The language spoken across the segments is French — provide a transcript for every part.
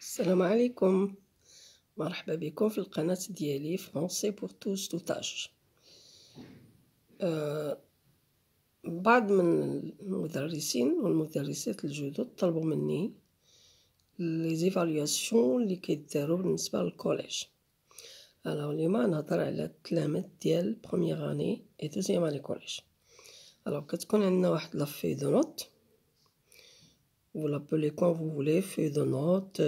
السلام عليكم. مرحبا بكم في القناة ديالي فرونسي بور توس تو تاش. بعض من المدرسين والمدرسات الجدد طلبوا مني لي زيفالياسيون اللي كيداروا بالنسبة للكوليج. اليوم نهضر على التلاميذ ديال بروميير اني اي دوزيام اني كوليج. كتكون عندنا واحد لا في دو نوت، vous l'appelez quand vous voulez, feuille de notes,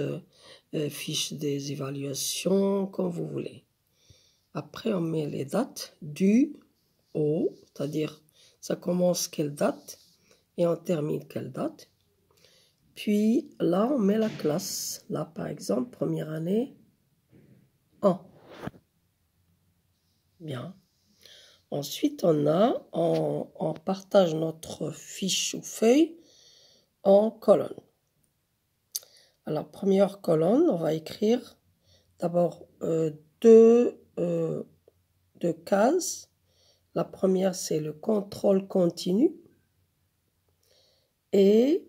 fiche des évaluations, comme vous voulez. Après, on met les dates du au, c'est-à-dire ça commence quelle date et on termine quelle date. Puis là, on met la classe. Là, par exemple, première année 1. Bien. Ensuite, on partage notre fiche ou feuille en colonnes. Alors, première colonne, on va écrire d'abord deux cases. La première, c'est le contrôle continu. Et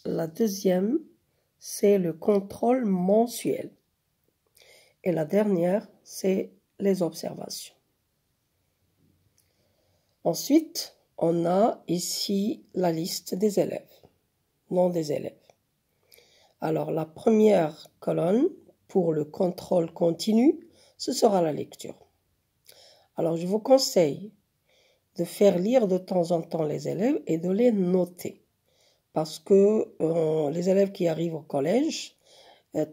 la deuxième, c'est le contrôle mensuel. Et la dernière, c'est les observations. Ensuite, on a ici la liste des élèves, nom des élèves. Alors, la première colonne, pour le contrôle continu, ce sera la lecture. Alors, je vous conseille de faire lire de temps en temps les élèves et de les noter. Parce que les élèves qui arrivent au collège,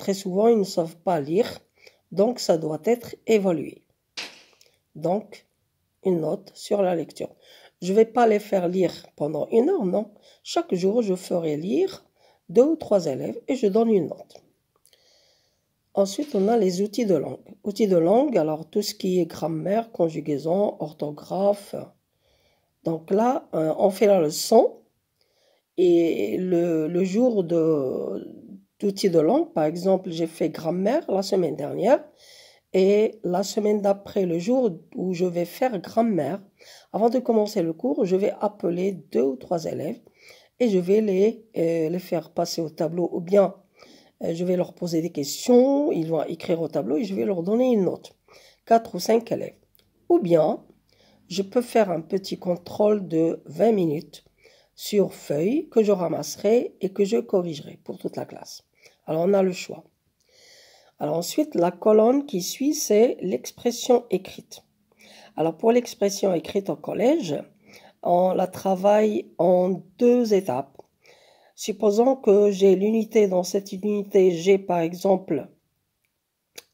très souvent, ils ne savent pas lire. Donc, ça doit être évalué. Donc, une note sur la lecture. Je ne vais pas les faire lire pendant 1 heure, non. Chaque jour, je ferai lire 2 ou 3 élèves et je donne une note. Ensuite, on a les outils de langue. Outils de langue, alors tout ce qui est grammaire, conjugaison, orthographe. Donc là, on fait la leçon et le jour d'outils de langue, par exemple, j'ai fait grammaire la semaine dernière et la semaine d'après, le jour où je vais faire grammaire, avant de commencer le cours, je vais appeler 2 ou 3 élèves et je vais les faire passer au tableau ou bien je vais leur poser des questions, ils vont écrire au tableau et je vais leur donner une note. 4 ou 5 élèves. Ou bien, je peux faire un petit contrôle de 20 minutes sur feuille que je ramasserai et que je corrigerai pour toute la classe. Alors, on a le choix. Alors ensuite, la colonne qui suit, c'est l'expression écrite. Alors, pour l'expression écrite au collège, on la travaille en 2 étapes. Supposons que j'ai l'unité, dans cette unité, j'ai par exemple,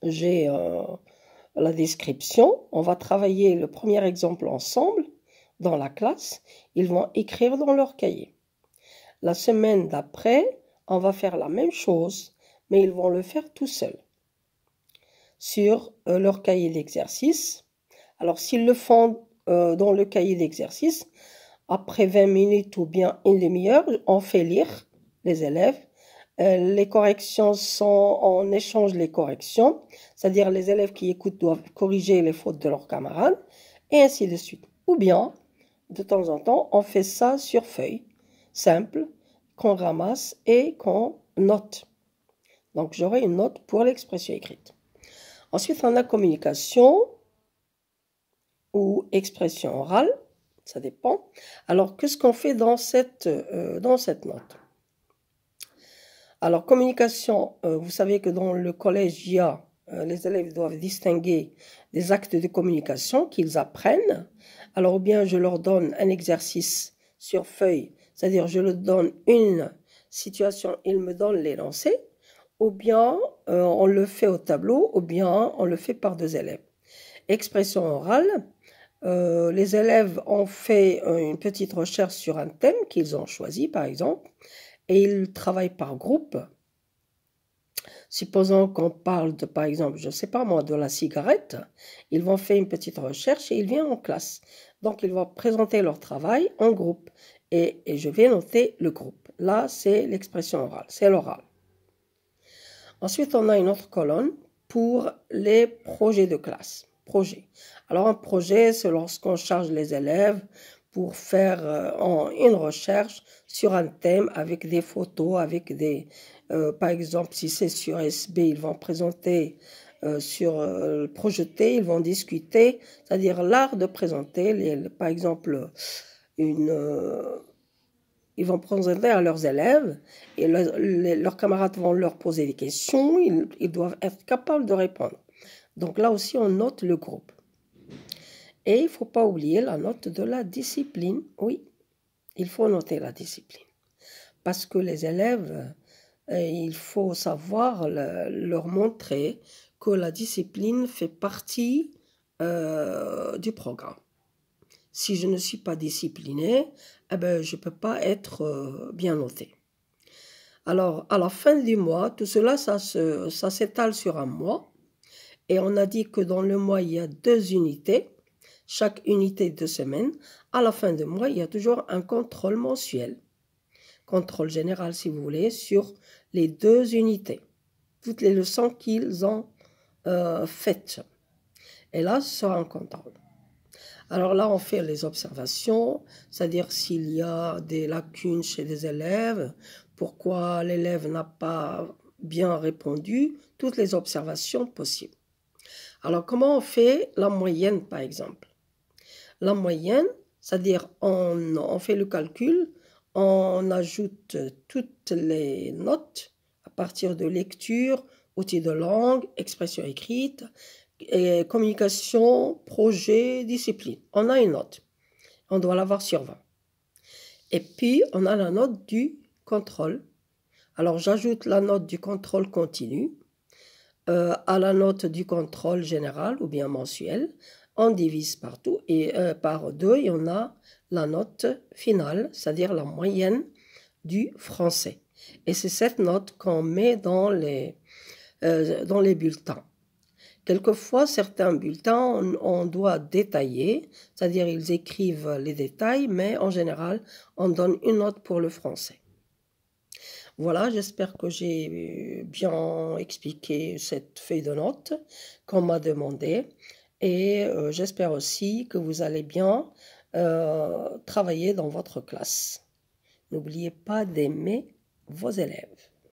la description. On va travailler le premier exemple ensemble dans la classe. Ils vont écrire dans leur cahier. La semaine d'après, on va faire la même chose, mais ils vont le faire tout seuls sur leur cahier d'exercice. Alors, s'ils le font dans le cahier d'exercice, après 20 minutes ou bien une demi-heure, on fait lire les élèves. Les corrections sont, on échange les corrections, c'est-à-dire les élèves qui écoutent doivent corriger les fautes de leurs camarades, et ainsi de suite. Ou bien, de temps en temps, on fait ça sur feuille, simple, qu'on ramasse et qu'on note. Donc, j'aurai une note pour l'expression écrite. Ensuite, on a communication ou expression orale. Ça dépend. Alors, qu'est-ce qu'on fait dans cette note? Alors, communication, vous savez que dans le collège, il y a, les élèves doivent distinguer des actes de communication qu'ils apprennent. Alors, ou bien je leur donne un exercice sur feuille, c'est-à-dire je leur donne une situation, ils me donnent l'énoncé, ou bien on le fait au tableau, ou bien on le fait par 2 élèves. Expression orale. Les élèves ont fait une petite recherche sur un thème qu'ils ont choisi, par exemple, et ils travaillent par groupe. Supposons qu'on parle de, par exemple, je ne sais pas moi, de la cigarette, ils vont faire une petite recherche et ils viennent en classe. Donc, ils vont présenter leur travail en groupe et je vais noter le groupe. Là, c'est l'expression orale, c'est l'oral. Ensuite, on a une autre colonne pour les projets de classe. Projet. Alors, un projet, c'est lorsqu'on charge les élèves pour faire une recherche sur un thème avec des photos, avec des Par exemple, si c'est sur SB, ils vont présenter sur le projeté, ils vont discuter, c'est-à-dire l'art de présenter, par exemple, ils vont présenter à leurs élèves et leurs camarades vont leur poser des questions, ils doivent être capables de répondre. Donc là aussi, on note le groupe. Et il ne faut pas oublier la note de la discipline. Oui, il faut noter la discipline. Parce que les élèves, il faut savoir leur montrer que la discipline fait partie du programme. Si je ne suis pas discipliné, eh ben, je ne peux pas être bien noté. Alors, à la fin du mois, tout cela, ça s'étale sur un mois. Et on a dit que dans le mois, il y a 2 unités. Chaque unité de semaine. À la fin du mois, il y a toujours un contrôle mensuel. Contrôle général, si vous voulez, sur les 2 unités. Toutes les leçons qu'ils ont faites. Et là, ce sera un contrôle. Alors là, on fait les observations, c'est-à-dire s'il y a des lacunes chez des élèves, pourquoi l'élève n'a pas bien répondu, toutes les observations possibles. Alors, comment on fait la moyenne, par exemple? La moyenne, c'est-à-dire on fait le calcul, on ajoute toutes les notes à partir de lecture, outils de langue, expression écrite, et communication, projet, discipline. On a une note. On doit l'avoir sur 20. Et puis, on a la note du contrôle. Alors, j'ajoute la note du contrôle continu à la note du contrôle général ou bien mensuel. On divise par 2 et on a la note finale, c'est-à-dire la moyenne du français. Et c'est cette note qu'on met dans les bulletins. Quelquefois, certains bulletins, on doit détailler, c'est-à-dire ils écrivent les détails, mais en général, on donne une note pour le français. Voilà, j'espère que j'ai bien expliqué cette feuille de notes qu'on m'a demandé. Et j'espère aussi que vous allez bien travailler dans votre classe. N'oubliez pas d'aimer vos élèves.